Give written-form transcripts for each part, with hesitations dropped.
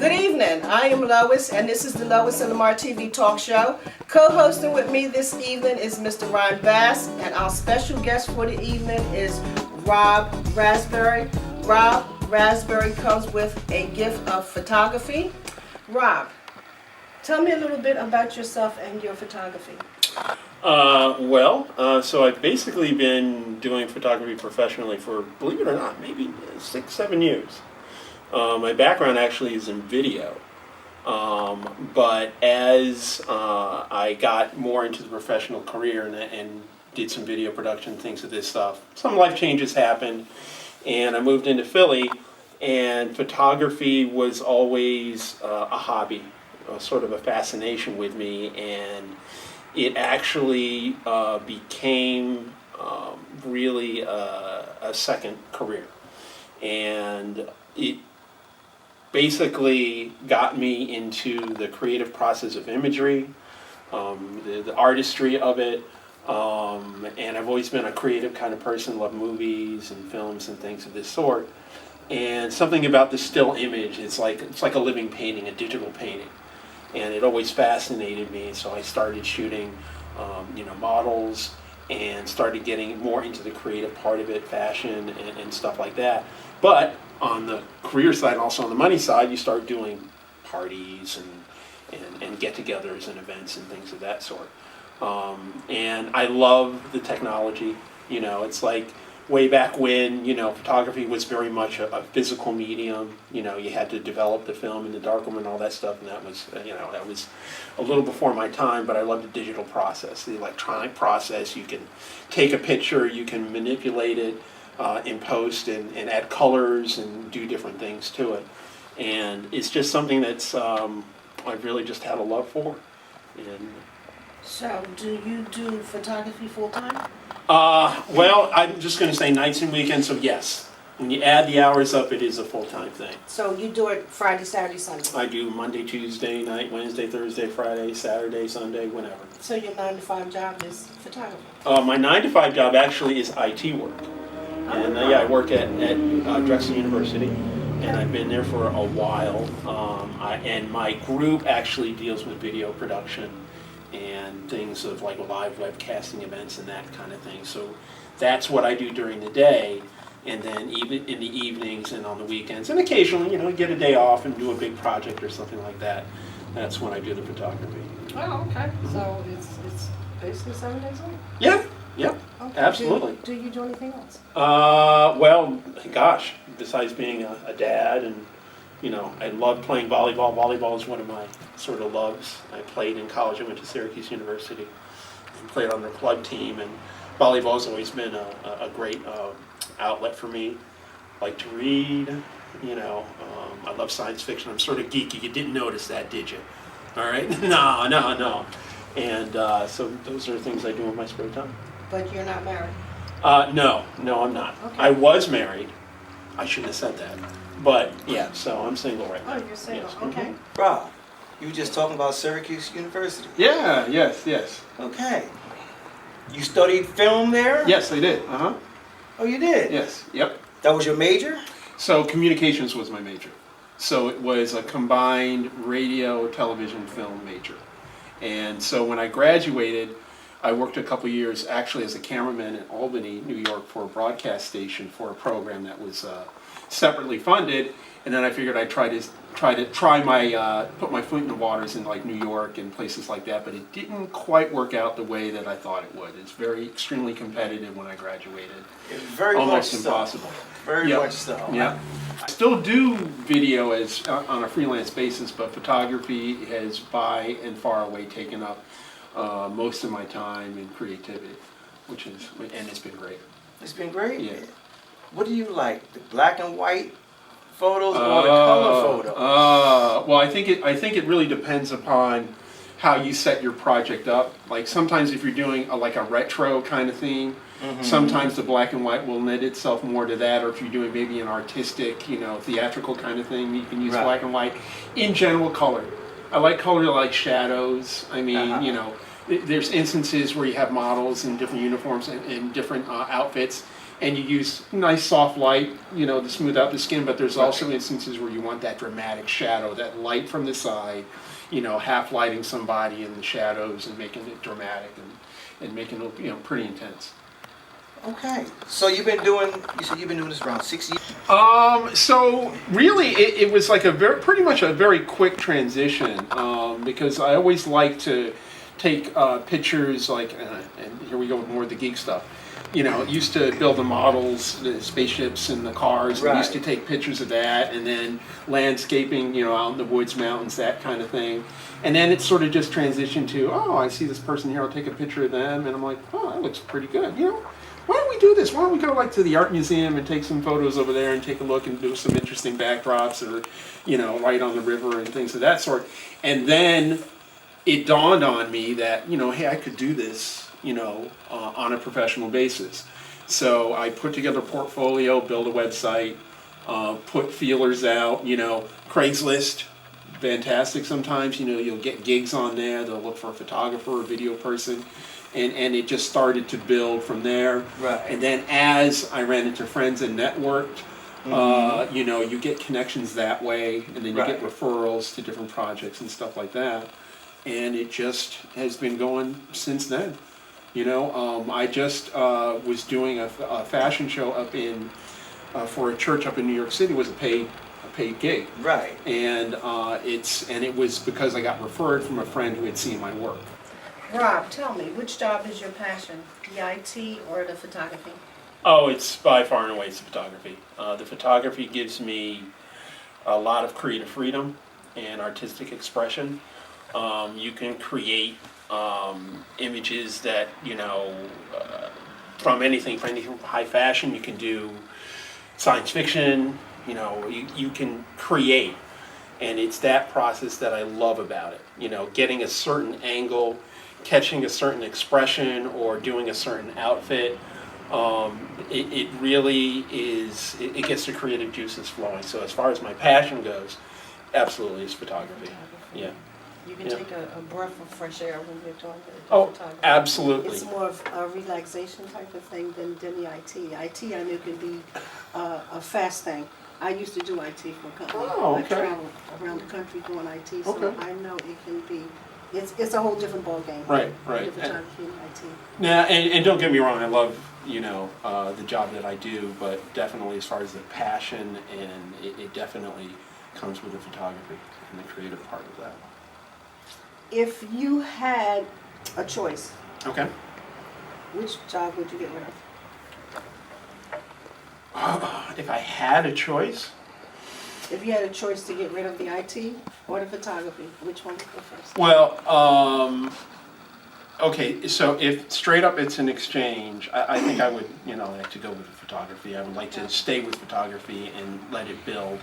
Good evening. I am Lois, and this is the Lois and Lamar TV talk show. Co-hosting with me this evening is Mr. Ryan Bass, and our special guest for the evening is Rob Raspberry. Rob Raspberry comes with a gift of photography. Rob, tell me a little bit about yourself and your photography. So I've basically been doing photography professionally for, believe it or not, maybe 6-7 years. My background actually is in video, but as I got more into the professional career and did some video production, things of this stuff, some life changes happened, and I moved into Philly, and photography was always a hobby, sort of a fascination with me, and it actually became really a second career, and it basically got me into the creative process of imagery, the artistry of it, and I've always been a creative kind of person, love movies and films and things of this sort. And something about the still image, it's like a living painting, a digital painting, and it always fascinated me. So I started shooting, models, and started getting more into the creative part of it, fashion and stuff like that. But on the career side, and also on the money side, you start doing parties and get-togethers and events and things of that sort. And I love the technology. It's like way back when, photography was very much a physical medium. You had to develop the film and the darkroom and all that stuff, and that was a little before my time, but I love the digital process, the electronic process. You can take a picture, you can manipulate it in post and add colors and do different things to it. And it's just something that's I've really just had a love for. And So, do you do photography full-time? I'm just going to say nights and weekends, so yes. When you add the hours up, it is a full-time thing. So you do it Friday, Saturday, Sunday? I do Monday, Tuesday night, Wednesday, Thursday, Friday, Saturday, Sunday, whenever. So your 9-to-5 job is photography? My 9-to-5 job actually is IT work. And I work at Drexel University, and I've been there for a while. And my group actually deals with video production and things of like live webcasting events and that kind of thing. So that's what I do during the day, and then even in the evenings and on the weekends, and occasionally, get a day off and do a big project or something like that. That's when I do the photography. Oh, okay. So it's basically 7 days a week? Yeah, yep, Okay. absolutely. Do you do anything else? Besides being a dad and I love playing volleyball. Volleyball is one of my sort of loves. I played in college. I went to Syracuse University and played on their club team. And volleyball has always been a great outlet for me. I like to read. I love science fiction. I'm sort of geeky. You didn't notice that, did you? All right? No. And so those are things I do in my spare time. But you're not married? No, I'm not. Okay. I was married. I shouldn't have said that. But yeah, so I'm single right now. Oh, you're single. Yes. Okay. Rob, you were just talking about Syracuse University. Yeah, yes. Okay. You studied film there? Yes, I did. Uh-huh. Oh, you did? Yes, yep. That was your major? So communications was my major. So it was a combined radio, television, film major. And so when I graduated, I worked a couple years actually as a cameraman in Albany, New York, for a broadcast station for a program that was separately funded, and then I figured I'd put my foot in the waters in like New York and places like that, but it didn't quite work out the way that I thought it would. It's very extremely competitive when I graduated. Very Almost much impossible. So. Very Yep. much so. Yeah. I still do video as on a freelance basis, but photography has by and far away taken up most of my time in creativity, and it's been great. It's been great? Yeah. What do you like, the black and white photos or the color photos? Well, I think it really depends upon how you set your project up. Like sometimes if you're doing a retro kind of theme, sometimes the black and white will lend itself more to that, or if you're doing maybe an artistic, theatrical kind of thing, you can use black and white. In general, color. I like color, like shadows. I mean, there's instances where you have models in different uniforms and different outfits, and you use nice soft light, to smooth out the skin, but there's also instances where you want that dramatic shadow, that light from the side, half lighting somebody in the shadows and making it dramatic and making it look, pretty intense. Okay. So you said you've been doing this around 6 years? So really, it was like pretty much a very quick transition, because I always like to take pictures, like, and here we go with more of the geek stuff. Used to build the models, the spaceships and the cars, and used to take pictures of that, and then landscaping, out in the woods, mountains, that kind of thing. And then it sort of just transitioned to, oh, I see this person here, I'll take a picture of them, and I'm like, oh, that looks pretty good, Why don't we do this? Why don't we go to the art museum and take some photos over there and take a look and do some interesting backdrops, or, right on the river and things of that sort. And then it dawned on me that, hey, I could do this, on a professional basis. So I put together a portfolio, build a website, put feelers out, Craigslist, fantastic sometimes, you'll get gigs on there, they'll look for a photographer, a video person, and it just started to build from there. Right. And then as I ran into friends and networked, you get connections that way, and then you get referrals to different projects and stuff like that. And it just has been going since then. I just was doing a fashion show up for a church up in New York City. It was a paid gig. Right. And it was because I got referred from a friend who had seen my work. Rob, tell me, which job is your passion, the IT or the photography? Oh, it's by far and away it's the photography. The photography gives me a lot of creative freedom and artistic expression. You can create images that, from anything from high fashion. You can do science fiction, you can create. And it's that process that I love about it. Getting a certain angle, catching a certain expression, or doing a certain outfit. It really is, it gets the creative juices flowing. So as far as my passion goes, absolutely it's photography. Yeah. You can take a breath of fresh air when you're doing the photography. Absolutely. It's more of a relaxation type of thing than the IT. IT I knew could be a fast thing. I used to do IT for a company. Oh, okay. I traveled around the country doing IT, so Okay. I know it can be, it's a whole different ballgame. Right. The photography and IT. Now, and don't get me wrong, I love, the job that I do, but definitely as far as the passion, and it definitely comes with the photography and the creative part of that. If you had a choice, Okay. which job would you get rid of? If I had a choice, If you had a choice to get rid of the IT or the photography, which one would go first? well, okay, so if straight up it's an exchange, I think I would, like to go with the photography. I would like to stay with photography and let it build.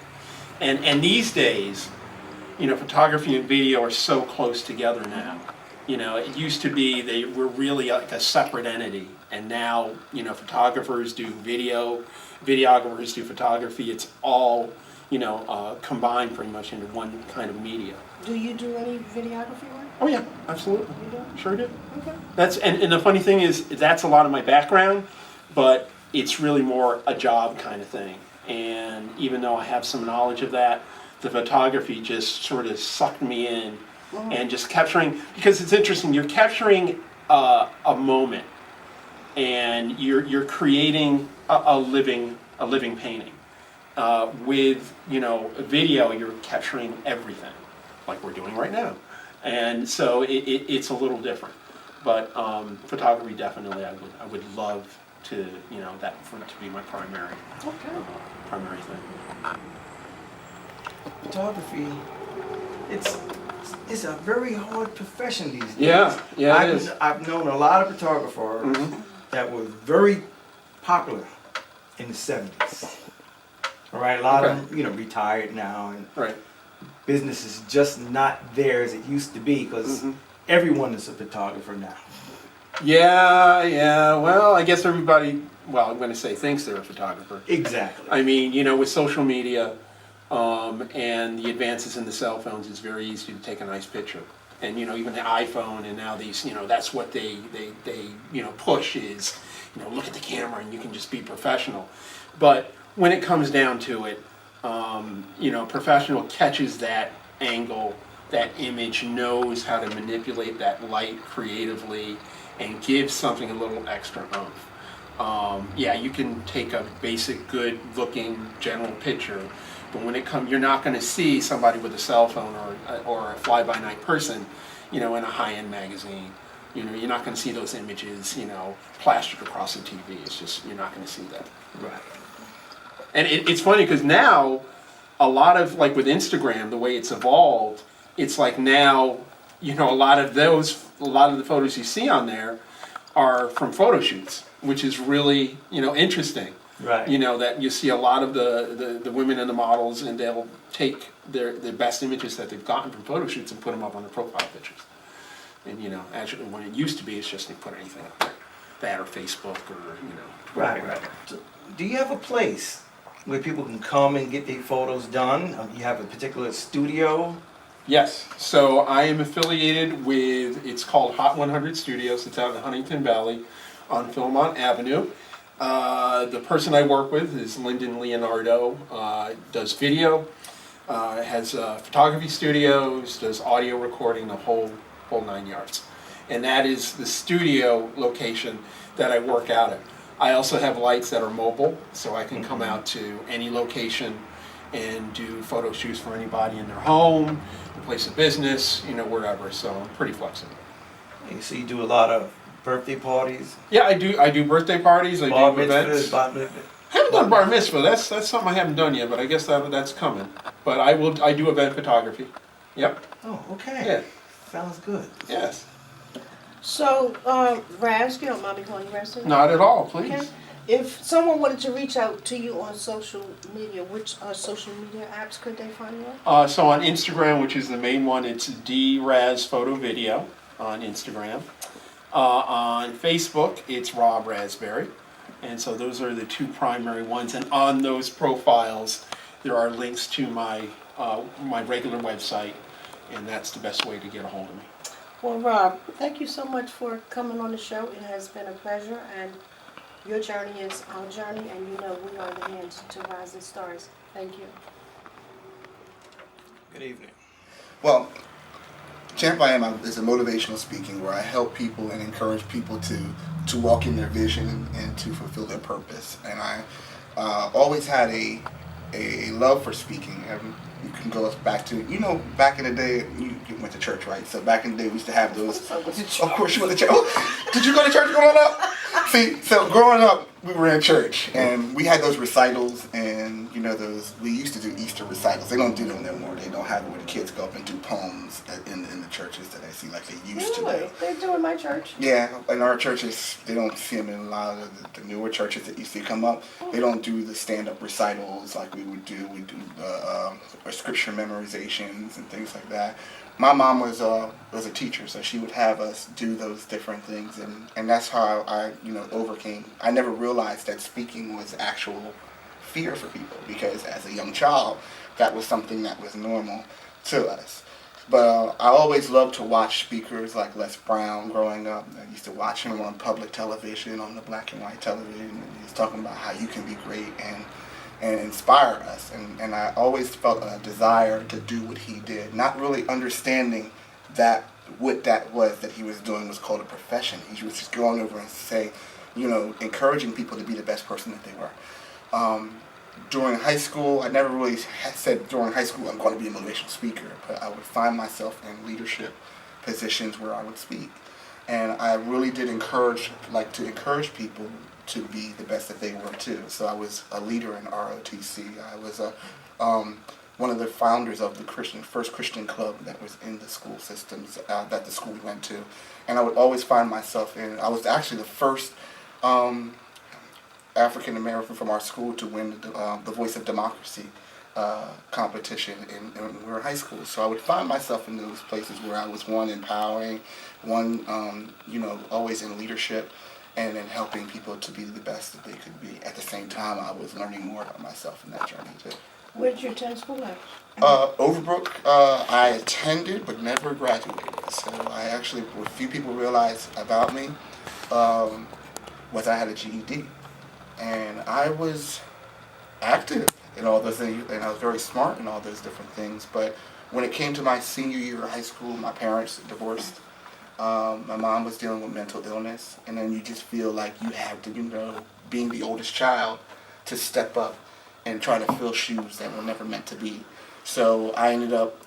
And these days, photography and video are so close together now. It used to be they were really like a separate entity, and now, photographers do video, videographers do photography. It's all, combined pretty much into one kind of media. Do you do any videography work? Oh yeah, absolutely. You do? Sure do. Okay. And the funny thing is, that's a lot of my background, but it's really more a job kind of thing. And even though I have some knowledge of that, the photography just sort of sucked me in, and just capturing, because it's interesting, you're capturing a moment, and you're creating a living painting. With video, you're capturing everything, like we're doing right now, and so it's a little different. But photography, definitely, I would love to that for it to be my primary thing. Photography, it's a very hard profession these days. Yeah, it is. I've known a lot of photographers that were very popular in the 70s. All right, a lot of them, retired now, and Right. business is just not there as it used to be, because everyone is a photographer now. Yeah. Well, I guess everybody. Well, I'm going to say thinks they're a photographer. Exactly. I mean, with social media and the advances in the cell phones, it's very easy to take a nice picture. And, even the iPhone and now these, that's what they push is, look at the camera and you can just be professional. But when it comes down to it, professional catches that angle, that image, knows how to manipulate that light creatively and give something a little extra oomph. You can take a basic, good looking general picture, but when it comes, you're not going to see somebody with a cell phone or a fly-by-night person, in a high-end magazine. You're not going to see those images, plastered across the TV. It's just, you're not going to see that. Right. And it's funny because now, a lot of, like with Instagram, the way it's evolved, it's like now, a lot of the photos you see on there are from photo shoots, which is really, interesting. Right. That you see a lot of the women and the models, and they'll take their best images that they've gotten from photo shoots and put them up on their profile pictures. And, actually, when it used to be, it's just they put anything up there. That or Facebook or, Right. So, do you have a place where people can come and get their photos done? You have a particular studio? Yes. So I am affiliated with, it's called Hot 100 Studios. It's out in Huntington Valley on Philmont Avenue. The person I work with is Lyndon Leonardo, does video, has photography studios, does audio recording, the whole 9 yards. And that is the studio location that I work out at. I also have lights that are mobile, so I can come out to any location and do photo shoots for anybody in their home, a place of business, wherever. So I'm pretty flexible. You see, you do a lot of birthday parties, Yeah, I do birthday parties, I bar do events. mitzvahs, bat mitzvah. I haven't done bar mitzvah. That's something I haven't done yet, but I guess that's coming. But I do event photography. Yep. Oh, okay. Yeah. Sounds good. Yes. So, Raz, you don't mind me calling you Raz? Not at all, please. Okay. If someone wanted to reach out to you on social media, which social media apps could they find you on? So on Instagram, which is the main one, it's DRaz Photo Video on Instagram. On Facebook, it's Rob Raspberry. And so those are the two primary ones. And on those profiles, there are links to my my regular website, and that's the best way to get a hold of me. Well, Rob, thank you so much for coming on the show. It has been a pleasure, and your journey is our journey, and we are the hands to rising stars. Thank you. Good evening. Well, Champ I Am is a motivational speaking where I help people and encourage people to walk in their vision and to fulfill their purpose. And I always had a love for speaking. And you can go back to, back in the day, you went to church, right? So back in the day, we used to have those. Of course you went to church. Oh, did you go to church growing up? See, so growing up, we were in church, and we had those recitals, and we used to do Easter recitals. They don't do them anymore. They don't have it where the kids go up and do poems in the churches that I see like they used to do. They do in my church. Yeah, in our churches, they don't see them in a lot of the newer churches that you see come up. They don't do the stand-up recitals like we would do. We do scripture memorizations and things like that. My mom was a teacher, so she would have us do those different things, and that's how I overcame. I never realized that speaking was actual fear for people, because as a young child, that was something that was normal to us. But I always loved to watch speakers like Les Brown growing up. I used to watch him on public television, on the black and white television, and he was talking about how you can be great and inspire us. And I always felt a desire to do what he did, not really understanding that what that was that he was doing was called a profession. He was just going over and saying, encouraging people to be the best person that they were. During high school, I never really said during high school I'm going to be a motivational speaker, but I would find myself in leadership positions where I would speak. And I really did encourage people to be the best that they were too. So I was a leader in ROTC. I was one of the founders of the first Christian club that was in the school systems that the school we went to. And I would always find myself I was actually the first African American from our school to win the Voice of Democracy competition when we were in high school. So I would find myself in those places where I was one empowering, one always in leadership, and then helping people to be the best that they could be. At the same time, I was learning more about myself in that journey too. Where did you attend school at? Overbrook, I attended but never graduated. So I actually, what few people realized about me was I had a GED. And I was active in all those things, and I was very smart in all those different things. But when it came to my senior year of high school, my parents divorced. My mom was dealing with mental illness, and then you just feel like you have to, being the oldest child, to step up and try to fill shoes that were never meant to be. So I ended up,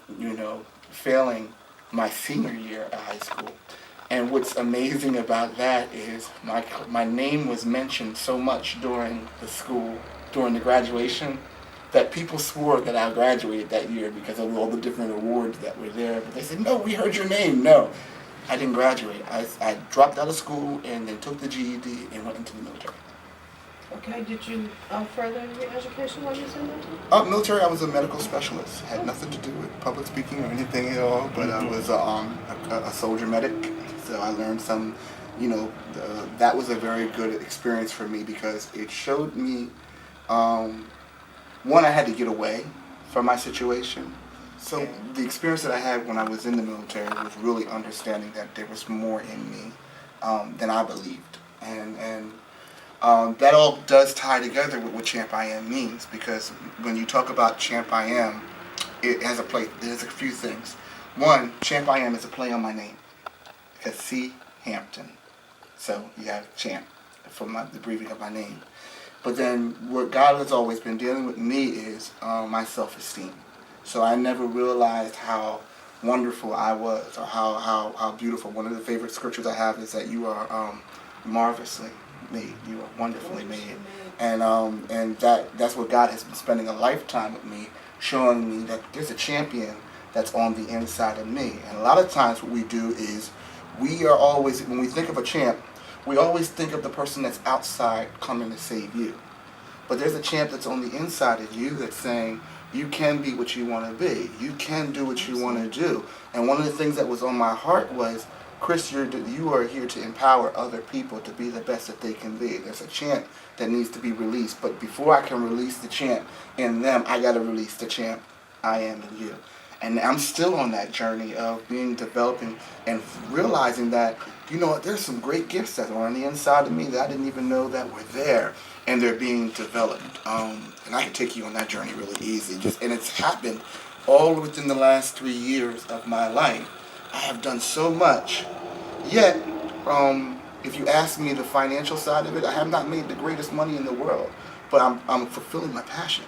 failing my senior year at high school. And what's amazing about that is my name was mentioned so much during the graduation, that people swore that I graduated that year because of all the different awards that were there. But they said, no, we heard your name. No, I didn't graduate. I dropped out of school and then took the GED and went into the military. Okay, did you further your education while you was in there? Military, I was a medical specialist. Had nothing to do with public speaking or anything at all, but I was a soldier medic. So I learned some, that was a very good experience for me because it showed me, one, I had to get away from my situation. So the experience that I had when I was in the military was really understanding that there was more in me than I believed. And that all does tie together with what Champ I Am means, because when you talk about Champ I Am, it has there's a few things. One, Champ I Am is a play on my name, because C. Hampton. So you have Champ from the breathing of my name. But then what God has always been dealing with me is my self-esteem. So I never realized how wonderful I was, or how beautiful. One of the favorite scriptures I have is that you are marvelously made. You are wonderfully made. And that's what God has been spending a lifetime with me, showing me that there's a champion that's on the inside of me. And a lot of times what we do is we are always, when we think of a champ, we always think of the person that's outside coming to save you. But there's a champ that's on the inside of you that's saying, you can be what you want to be. You can do what you want to do. And one of the things that was on my heart was, Chris, you are here to empower other people to be the best that they can be. There's a champ that needs to be released. But before I can release the champ in them, I got to release the champ I am in you. And I'm still on that journey of developing and realizing that, there's some great gifts that are on the inside of me that I didn't even know that were there, and they're being developed. And I can take you on that journey really easy. And it's happened all within the last 3 years of my life. I have done so much, yet, if you ask me the financial side of it, I have not made the greatest money in the world, but I'm fulfilling my passion.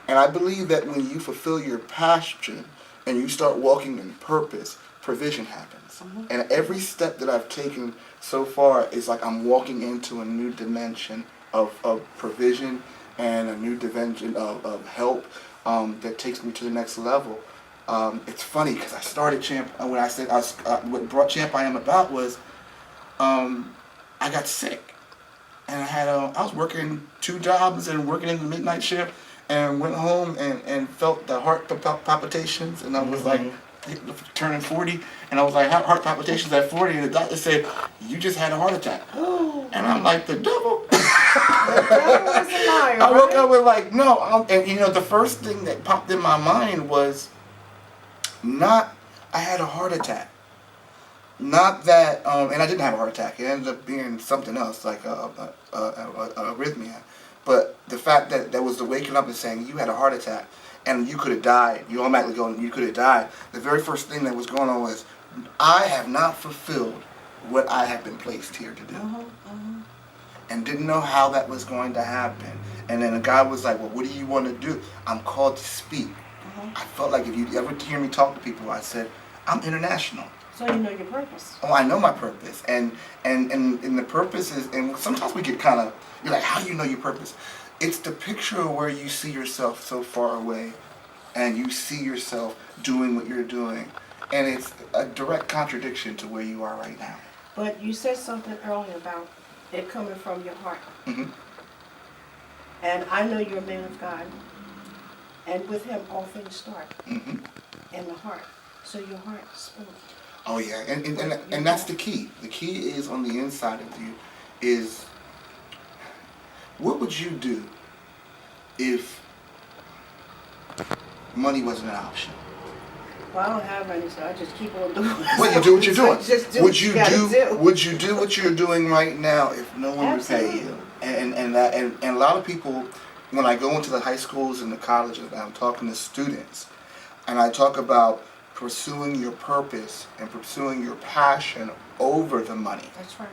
And I believe that when you fulfill your passion and you start walking in purpose, provision happens. And every step that I've taken so far is like I'm walking into a new dimension of provision and a new dimension of help that takes me to the next level. It's funny because I started Champ, when I said what brought Champ I Am about was I got sick. And I was working 2 jobs and working in the midnight shift, and went home and felt the heart palpitations, and I was like turning 40, and I was like, heart palpitations at 40, and the doctor said, you just had a heart attack. And I'm like, the devil? I woke up with like, no. And the first thing that popped in my mind was not I had a heart attack. Not that, and I didn't have a heart attack. It ended up being something else, like a arrhythmia. But the fact that was the waking up and saying you had a heart attack and you could have died, you automatically go, you could have died. The very first thing that was going on was, I have not fulfilled what I have been placed here to do. And didn't know how that was going to happen. And then God was like, well, what do you want to do? I'm called to speak. I felt like if you ever hear me talk to people, I said, I'm international. So you know your purpose. Oh, I know my purpose. And the purpose is, and sometimes we get kind of, you're like, how do you know your purpose? It's the picture of where you see yourself so far away, and you see yourself doing what you're doing. And it's a direct contradiction to where you are right now. But you said something earlier about it coming from your heart. And I know you're a man of God. And with him, all things start in the heart. So your heart spoke. Oh yeah, and that's the key. The key is on the inside of you is, what would you do if money wasn't an option? Well, I don't have any, so I just keep on doing. Well, you do what you're doing. Just do Would what you gotta do? Would you do what you're doing right now if no one would pay Absolutely. you? And a lot of people, when I go into the high schools and the colleges, and I'm talking to students, and I talk about pursuing your purpose and pursuing your passion over the money. That's right.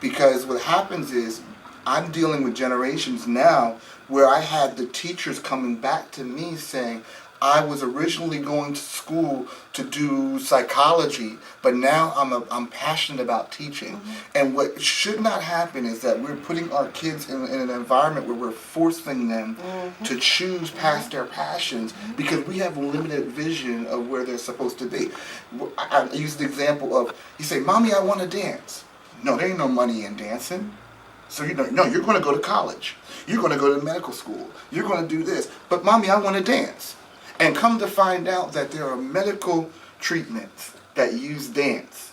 Because what happens is, I'm dealing with generations now where I had the teachers coming back to me saying, I was originally going to school to do psychology, but now I'm passionate about teaching. And what should not happen is that we're putting our kids in an environment where we're forcing them to choose past their passions because we have a limited vision of where they're supposed to be. I use the example of, you say, Mommy, I want to dance. No, there ain't no money in dancing. So you're going to go to college. You're going to go to medical school. You're going to do this. But Mommy, I want to dance. And come to find out that there are medical treatments that use dance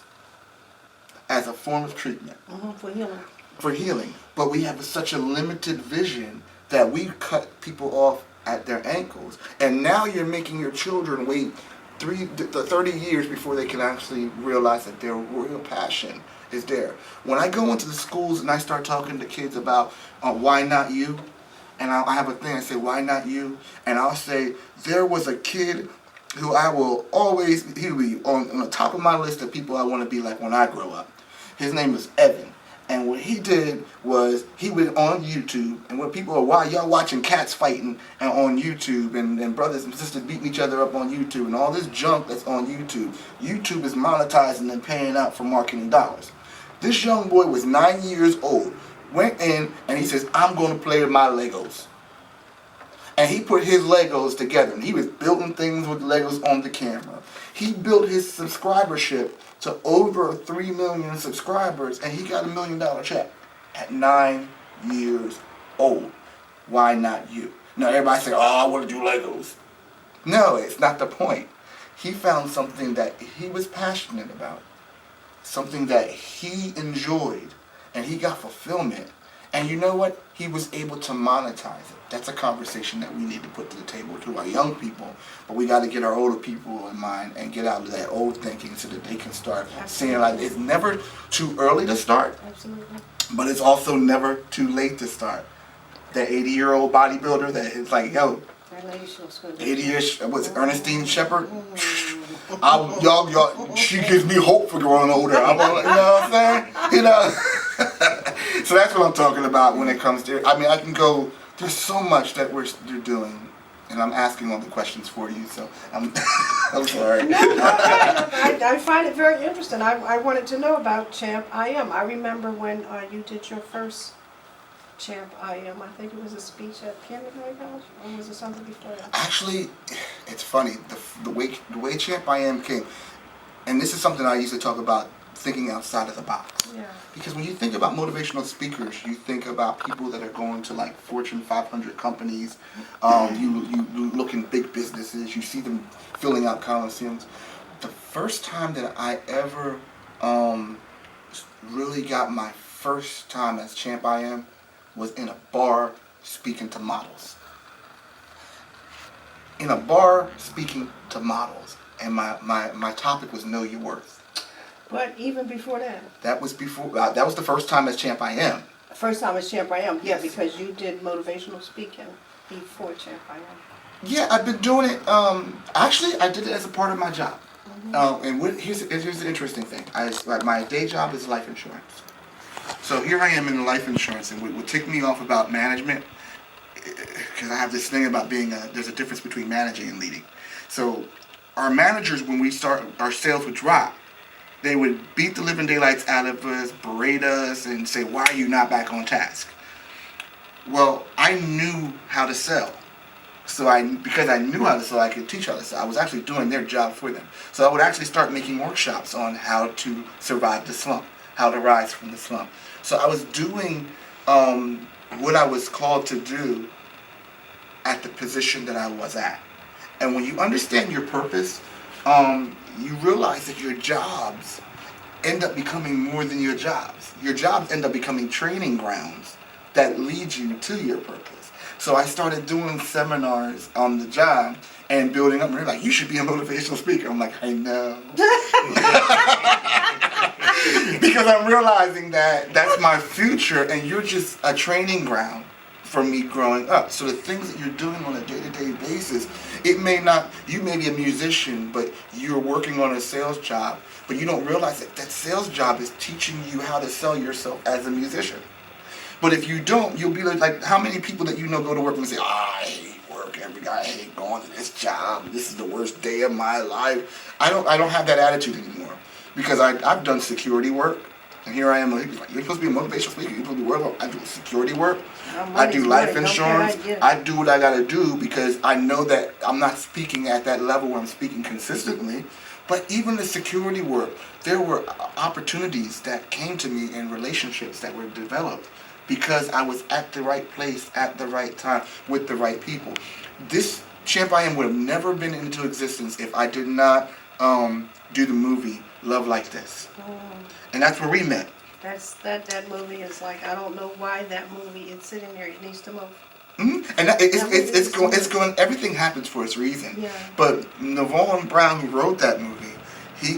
as a form of treatment For healing. for healing. But we have such a limited vision that we cut people off at their ankles. And now you're making your children wait 30 years before they can actually realize that their real passion is there. When I go into the schools and I start talking to kids about why not you, and I have a thing, I say, why not you? And I'll say, there was a kid who I will always, he'll be on the top of my list of people I want to be like when I grow up. His name was Evan. And what he did was, he went on YouTube, and when people are, why y'all watching cats fighting and on YouTube, and brothers and sisters beating each other up on YouTube, and all this junk that's on YouTube. YouTube is monetizing and paying out for marketing dollars. This young boy was 9 years old. Went in and he says, I'm going to play with my Legos. And he put his Legos together. And he was building things with Legos on the camera. He built his subscribership to over 3 million subscribers. And he got $1 million check at 9 years old. Why not you? Now everybody say, oh, I want to do Legos. No, it's not the point. He found something that he was passionate about. Something that he enjoyed. And he got fulfillment. And you know what? He was able to monetize it. That's a conversation that we need to put to the table to our young people. But we got to get our older people in mind and get out of that old thinking so that they can start seeing like it's never too early to start. Absolutely. But it's also never too late to start. That 80-year-old bodybuilder that is like, yo, That lady, she was good. 80 years, what's it, Ernestine Shepherd? Y'all, she gives me hope for growing older. I'm like, you know what I'm saying? You know? So that's what I'm talking about when it comes to, I mean, I can go, there's so much that you're doing, and I'm asking all the questions for you, so I'm, I'm sorry. I find it very interesting. I wanted to know about Champ I Am. I remember when you did your first Champ I Am. I think it was a speech at Kindergarten College, or was it something before that? Actually, it's funny, the way Champ I Am came, and this is something I used to talk about, thinking outside of the box. Yeah. Because when you think about motivational speakers, you think about people that are going to like Fortune 500 companies. You look in big businesses. You see them filling out coliseums. The first time that I ever really got my first time as Champ I Am was in a bar speaking to models. In a bar speaking to models, and my topic was Know Your Worth. But even before that? That was before. That was the first time as Champ I Am. First time as Champ I Am, yeah, Yes. because you did motivational speaking before Champ I Am. Yeah, I've been doing it. Actually, I did it as a part of my job. Here's the interesting thing. My day job is life insurance. So here I am in life insurance, and what would tick me off about management, because I have this thing about there's a difference between managing and leading. So our managers, when we start, our sales would drop. They would beat the living daylights out of us, berate us, and say, why are you not back on task? Well, I knew how to sell. So because I knew how to sell, I could teach how to sell. I was actually doing their job for them. So I would actually start making workshops on how to survive the slump, how to rise from the slump. So I was doing what I was called to do at the position that I was at. And when you understand your purpose, you realize that your jobs end up becoming more than your jobs. Your jobs end up becoming training grounds that lead you to your purpose. So I started doing seminars on the job, and building up. And they're like, you should be a motivational speaker. I'm like, I know. Because I'm realizing that that's my future, and you're just a training ground for me growing up. So the things that you're doing on a day-to-day basis, you may be a musician, but you're working on a sales job, but you don't realize that that sales job is teaching you how to sell yourself as a musician. But if you don't, you'll be like how many people that you know go to work and say, I hate work every day, I hate going to this job, this is the worst day of my life. I don't have that attitude anymore, because I've done security work, and here I am, like, you're supposed to be a motivational speaker, you're supposed to be worried about, I do security work, I do life insurance, I do what I gotta do, because I know that I'm not speaking at that level where I'm speaking consistently. But even the security work, there were opportunities that came to me and relationships that were developed because I was at the right place at the right time with the right people. This Champ I Am would have never been into existence if I did not do the movie Love Like This. And that's where we met. That movie is like, I don't know why that movie is sitting there. It needs to move. Mm-hmm. And it's going. Everything happens for its reason. Yeah. But Navon Brown, who wrote that movie,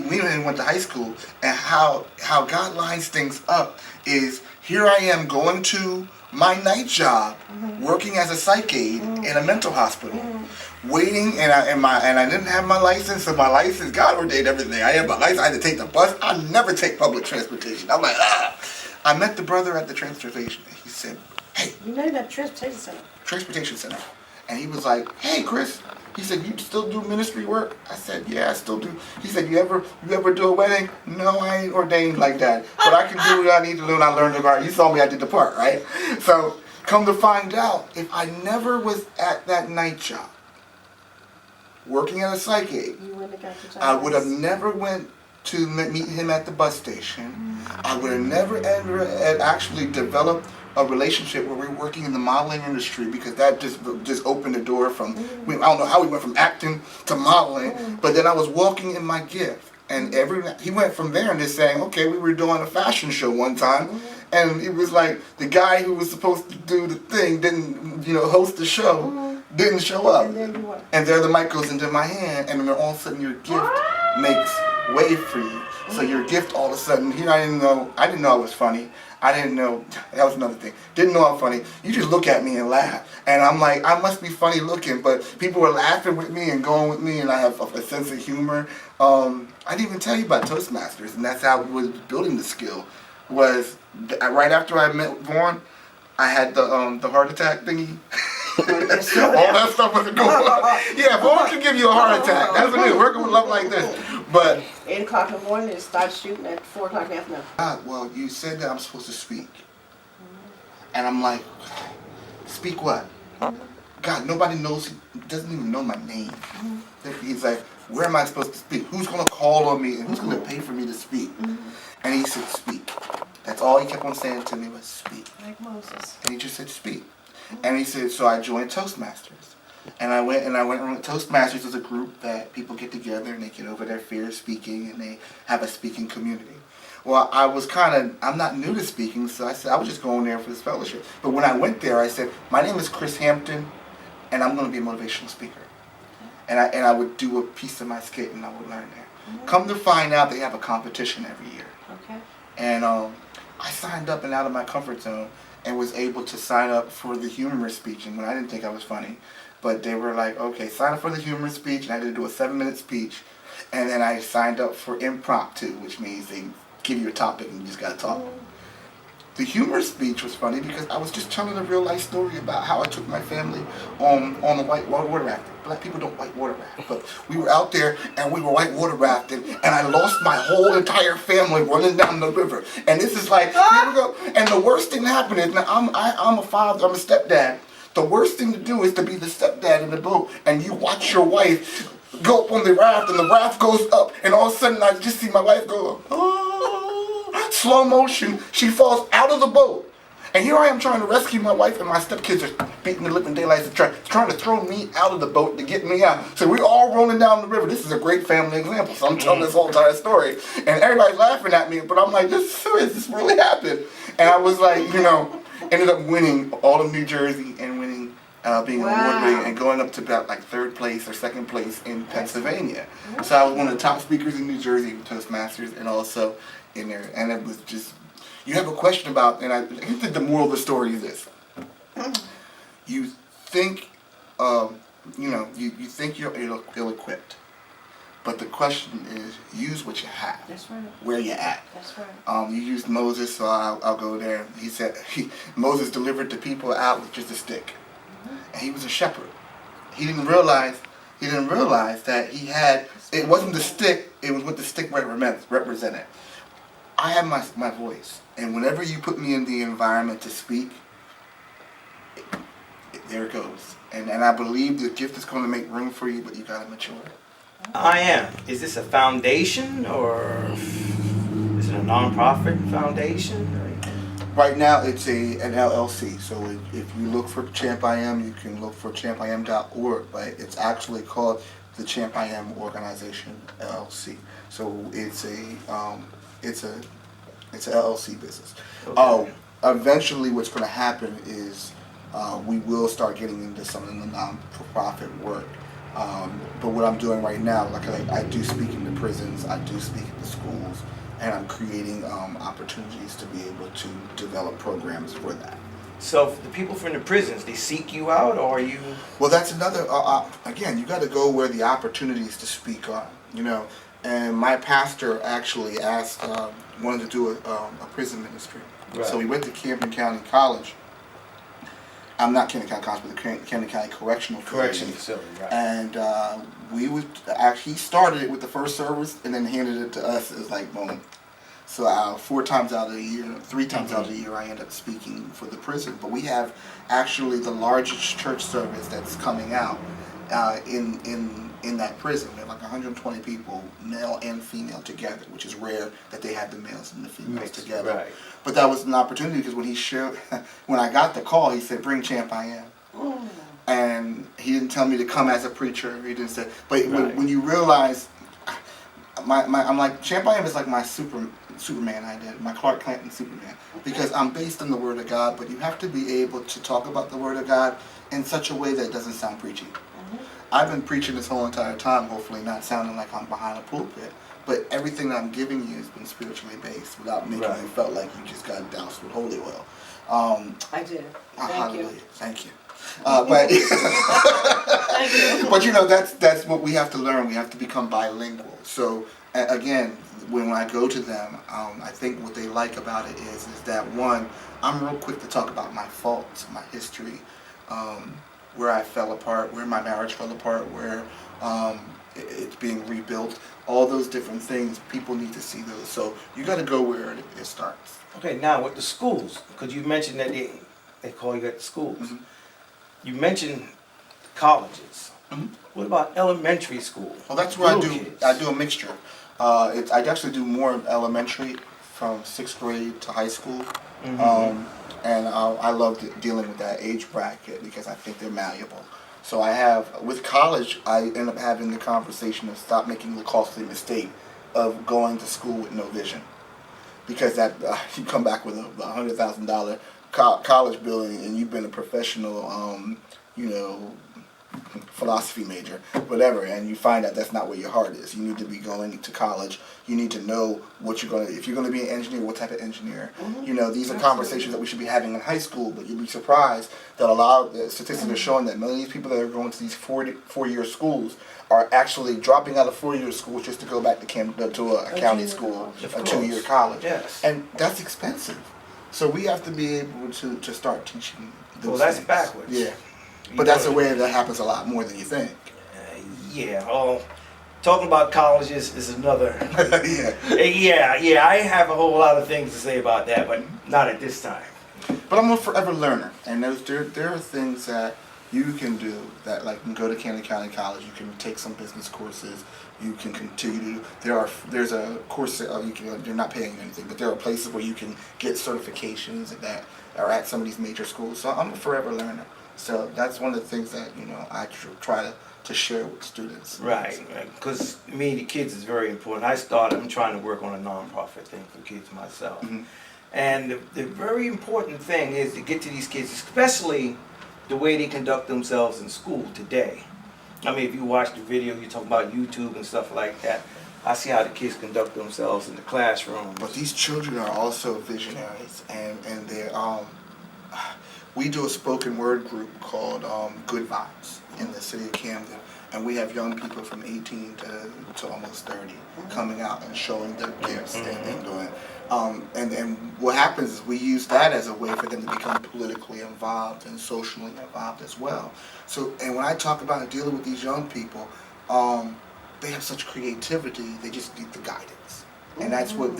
we went to high school, and how God lines things up is, here I am going to my night job, working as a psych aide in a mental hospital, waiting, and I didn't have my license, so my license, God ordained everything. I had my license. I had to take the bus. I never take public transportation. I'm like, I met the brother at the transportation station. He said, hey. You know that transportation center? Transportation center. And he was like, hey, Chris. He said, you still do ministry work? I said, yeah, I still do. He said, you ever do a wedding? No, I ain't ordained like that. But I can do what I need to do, and I learned the part. You saw me, I did the part, right? So come to find out, if I never was at that night job, working at a psych aid, I would have never went to meet him at the bus station. I would have never ever actually developed a relationship where we're working in the modeling industry, because that just opened the door from, I don't know how we went from acting to modeling, but then I was walking in my gift. And he went from there and just saying, okay, we were doing a fashion show one time, and it was like the guy who was supposed to do the thing didn't, host the show, didn't show up. And there the mic goes into my hand, and then all of a sudden your gift makes way for you. So your gift all of a sudden, here I didn't know I was funny. I didn't know, that was another thing. Didn't know I'm funny. You just look at me and laugh. And I'm like, I must be funny looking, but people were laughing with me and going with me, and I have a sense of humor. I didn't even tell you about Toastmasters, and that's how I was building the skill. Was right after I met Vaughn, I had the heart attack thingy. All that stuff was going on. Yeah, Vaughn can give you a heart attack. That's what it is, working with Love Like This. But 8 o'clock in the morning and start shooting at 4 o'clock in the afternoon. God, well, you said that I'm supposed to speak. And I'm like, speak what? God, nobody knows, doesn't even know my name. He's like, where am I supposed to speak? Who's going to call on me, and who's going to pay for me to speak? And he said, speak. That's all he kept on saying to me was speak. Like Moses. And he just said, speak. And he said, so I joined Toastmasters. And I went around. Toastmasters is a group that people get together and they get over their fear of speaking, and they have a speaking community. Well, I'm not new to speaking, so I said I was just going there for this fellowship. But when I went there, I said, my name is Chris Hampton, and I'm going to be a motivational speaker. And I would do a piece of my skit, and I would learn there. Come to find out, they have a competition every year. Okay. And I signed up and out of my comfort zone, and was able to sign up for the humorous speech. And when I didn't think I was funny, but they were like, okay, sign up for the humorous speech, and I had to do a 7-minute speech. And then I signed up for impromptu, which means they give you a topic and you just gotta talk. The humorous speech was funny because I was just telling a real life story about how I took my family on the white water rafting. Black people don't white water raft, but we were out there and we were white water rafting, and I lost my whole entire family running down the river. And this is like, here we go. And the worst thing that happened is, now I'm a father, I'm a stepdad. The worst thing to do is to be the stepdad in the boat, and you watch your wife go up on the raft, and the raft goes up, and all of a sudden I just see my wife go, oh, slow motion, she falls out of the boat. And here I am trying to rescue my wife, and my stepkids are beating the living daylights, trying to throw me out of the boat to get me out. So we're all rolling down the river. This is a great family example. So I'm telling this whole entire story. And everybody's laughing at me, but I'm like, this is serious. This really happened. And I was like, ended up winning all of New Jersey and winning being Wow. award-winning and going up to about like 3rd place or 2nd place in Pennsylvania. So I was one of the top speakers in New Jersey with Toastmasters and also in there. And it was just, you have a question about, and I think the moral of the story is this. You think, you think you're ill-equipped. But the question is, use what you have. That's right. Where you at. That's right. You used Moses, so I'll go there. He said Moses delivered the people out with just a stick, and he was a shepherd. He didn't realize that he had. It wasn't the stick; it was what the stick represented. I have my voice, and whenever you put me in the environment to speak, there it goes. And I believe the gift is going to make room for you, but you gotta mature. I am. Is this a foundation or is it a non-profit foundation? Right now, it's an LLC. So if you look for Champ I Am, you can look for champiam.org, but it's actually called the Champ I Am Organization LLC. So it's an LLC business. Okay. Eventually, what's going to happen is we will start getting into some of the non-profit work. But what I'm doing right now, like I do speak in the prisons, I do speak in the schools, and I'm creating opportunities to be able to develop programs for that. So the people from the prisons, they seek you out, or are you? Well, that's another. Again, you got to go where the opportunities to speak are. And my pastor actually asked, wanted to do a prison ministry. Right. So we went to Camden County College. I'm not Camden County College, but the Camden County Correctional Facility, right. And we would actually, he started it with the first service and then handed it to us. It was like, boom. So 4 times out of the year, 3 times out of the year, I end up speaking for the prison. But we have actually the largest church service that's coming out in that prison. We have like 120 people, male and female together, which is rare that they have the males and the females together. Right. But that was an opportunity because when I got the call, he said, "Bring Champ I Am." Mm. And he didn't tell me to come as a preacher. He didn't say, but Right. when you realize, I'm like, Champ I Am is like my Superman idea, my Clark Kent and Superman, because I'm based on the Word of God. But you have to be able to talk about the Word of God in such a way that it doesn't sound preachy. I've been preaching this whole entire time, hopefully not sounding like I'm behind a pulpit, but everything that I'm giving you has been spiritually based without making Right. you felt like you just got doused with holy oil. I did. Thank Hallelujah. you. Thank you. But Thank you. but that's what we have to learn. We have to become bilingual. So again, when I go to them, I think what they like about it is that one, I'm real quick to talk about my faults, my history, where I fell apart, where my marriage fell apart, where it's being rebuilt. All those different things, people need to see those. So you got to go where it starts. Okay, now with the schools, because you mentioned that they call you at the schools. Mhm. You mentioned colleges. Mhm. What about elementary school? Well, that's where Little kids. I do a mixture. I actually do more elementary from 6th grade to high school. And I love dealing with that age bracket because I think they're malleable. So with college, I end up having the conversation of stop making the costly mistake of going to school with no vision. Because that you come back with a $100,000 college bill and you've been a professional, philosophy major, whatever, and you find out that's not where your heart is. You need to be going to college. You need to know what if you're going to be an engineer, what type of engineer. These are conversations that we should be having in high school, but you'll be surprised that a lot of the statistics are showing that many of these people that are going to these four-year schools are actually dropping out of 4-year schools just to go back to a county school, a 2-year college. Yes. And that's expensive. So we have to be able to start teaching those Well, that's things. backwards. Yeah. You But that's know, a way that happens a lot more than you think. Yeah. Oh, talking about colleges is another. Yeah. Yeah. I have a whole lot of things to say about that, but not at this time. But I'm a forever learner, and there are things that you can do that, like, you can go to Camden County College, you can take some business courses, you can continue to. There's a course you're not paying anything, but there are places where you can get certifications that are at some of these major schools. So I'm a forever learner. So that's one of the things that I try to share with students. Right, because the kids is very important. I'm trying to work on a non-profit thing for kids myself. Mhm. And the very important thing is to get to these kids, especially the way they conduct themselves in school today. I mean, if you watch the video, you talk about YouTube and stuff like that. I see how the kids conduct themselves in the classroom. But these children are also visionaries, and they're we do a spoken word group called Good Vibes in the city of Camden, and we have young people from 18 to almost 30 coming out and showing their gifts and doing. And what happens is we use that as a way for them to become politically involved and socially involved as well. So, and when I talk about dealing with these young people, they have such creativity, they just need the guidance. And that's what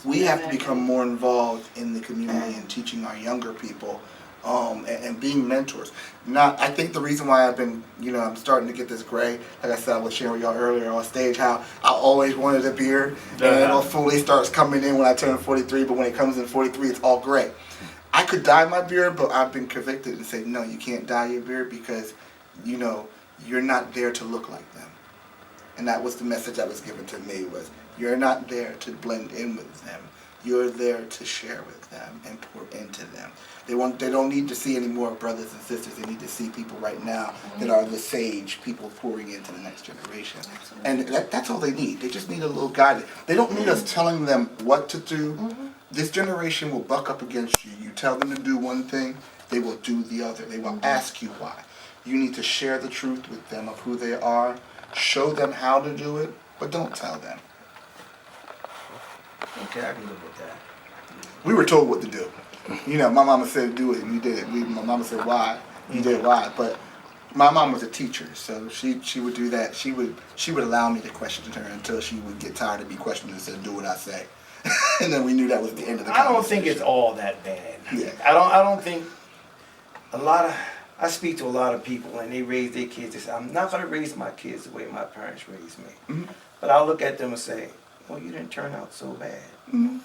we have to become more involved in the community and teaching our younger people and being mentors. Now, I think the reason why I've been, I'm starting to get this gray, like I said, I was sharing with y'all earlier on stage how I always wanted a beard, and it all fully starts coming in when I turn 43, but when it comes in 43, it's all gray. I could dye my beard, but I've been convicted and said, no, you can't dye your beard because, you're not there to look like them. And that was the message that was given to me was, you're not there to blend in with them. You're there to share with them and pour into them. They don't need to see any more brothers and sisters. They need to see people right now that are the sage, people pouring into the next generation. And that's all they need. They just need a little guidance. They don't need us telling them what to do. This generation will buck up against you. You tell them to do one thing, they will do the other. They will ask you why. You need to share the truth with them of who they are. Show them how to do it, but don't tell them. Okay, I can live with that. We were told what to do. My mama said do it, and we did it. My mama said why, you did why. But my mom was a teacher, so she would do that. She would allow me to question her until she would get tired of me questioning and said, do what I say. And then we knew that was the end of the conversation. I don't think it's all that bad. Yeah. I don't think I speak to a lot of people and they raise their kids. They say, I'm not going to raise my kids the way my parents raised me. Mm-hmm. But I'll look at them and say, well, you didn't turn out so bad. Mm-hmm.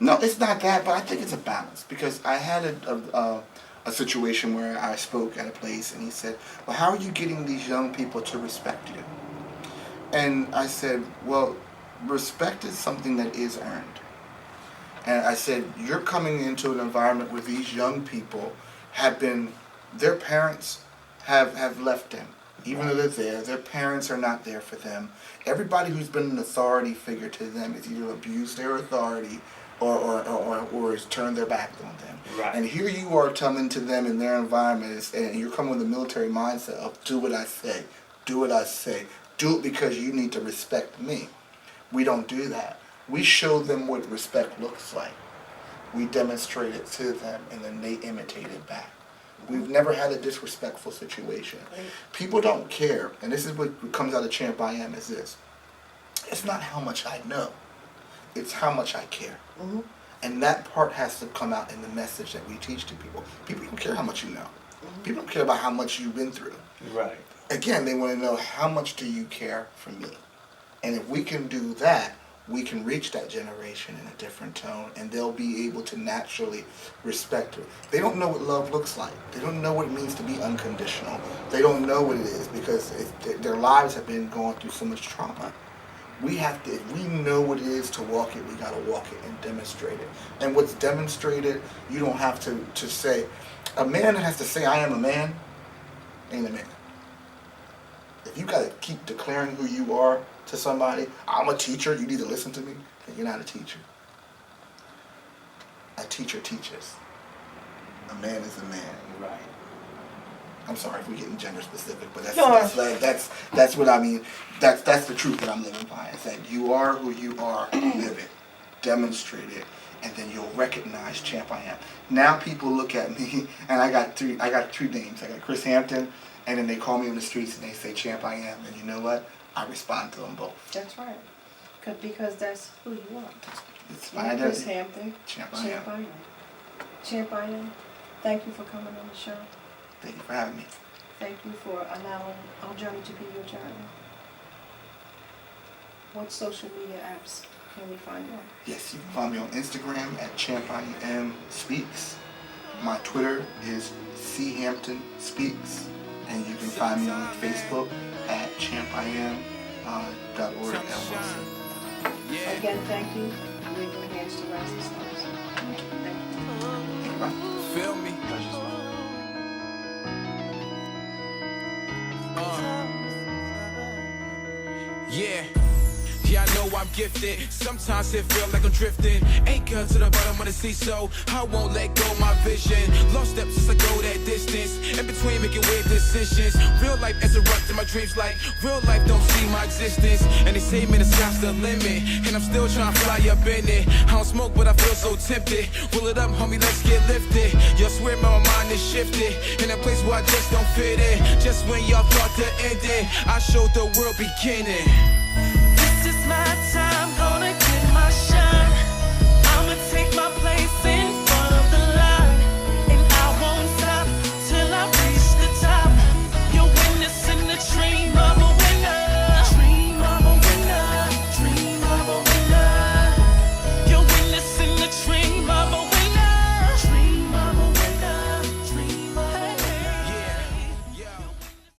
No, it's not that, but I think it's a balance because I had a situation where I spoke at a place and he said, well, how are you getting these young people to respect you? And I said, well, respect is something that is earned. And I said, you're coming into an environment where these young people their parents have left them. Even though they're there, their parents are not there for them. Everybody who's been an authority figure to them has either abused their authority or has turned their back on them. Right. And here you are coming to them in their environment, and you're coming with a military mindset of do what I say, do what I say, do it because you need to respect me. We don't do that. We show them what respect looks like. We demonstrate it to them, and then they imitate it back. We've never had a disrespectful situation. People don't care, and this is what comes out of Champ I Am is this. It's not how much I know, it's how much I care. Mm-hmm. And that part has to come out in the message that we teach to people. People don't care how much you know. Mm-hmm. People don't care about how much you've been through. Right. Again, they want to know how much do you care for me? And if we can do that, we can reach that generation in a different tone, and they'll be able to naturally respect it. They don't know what love looks like. They don't know what it means to be unconditional. They don't know what it is because their lives have been going through so much trauma. We have to, if we know what it is to walk it, we gotta walk it and demonstrate it. And what's demonstrated, you don't have to say. A man that has to say, I am a man, ain't a man. If you gotta keep declaring who you are to somebody, I'm a teacher, you need to listen to me, then you're not a teacher. A teacher teaches. A man is a man. Right. I'm sorry if we're getting gender specific, but that's what I mean. That's the truth that I'm living by. Is that you are who you are, live it, demonstrate it, and then you'll recognize Champ I Am. Now people look at me, and I got two names. I got Chris Hampton, and then they call me in the streets and they say Champ I Am, and you know what? I respond to them both. That's right. Because that's who you are. It's You're my Chris identity. Hampton. Champ I Am. Champ I Am. Thank you for coming on the show. Thank you for having me. Thank you for allowing our journey to be your journey. What social media apps can we find you on? Yes, you can find me on Instagram at Champ I Am Speaks. My Twitter is CHampton Speaks. And you can find me on Facebook at champiam.org. Again, thank you. Wave your hands to Rise and Stars. Thank you. Thank you. Bye. Feel me? Pleasure's mine. Yeah. Yeah, I know I'm gifted. Sometimes it feel like I'm drifting. Anchor to the bottom of the sea, so I won't let go my vision. Lost steps as I go that distance. In between making weird decisions. Real life as erupting my dreams like real life don't see my existence. And they say, man, the sky's the limit. And I'm still trying to fly up in it. I don't smoke, but I feel so tempted. Roll it up, homie, let's get lifted. Y'all swear my mind is shifted. In a place where I just don't fit in. Just when y'all thought to end it, I showed the world beginning.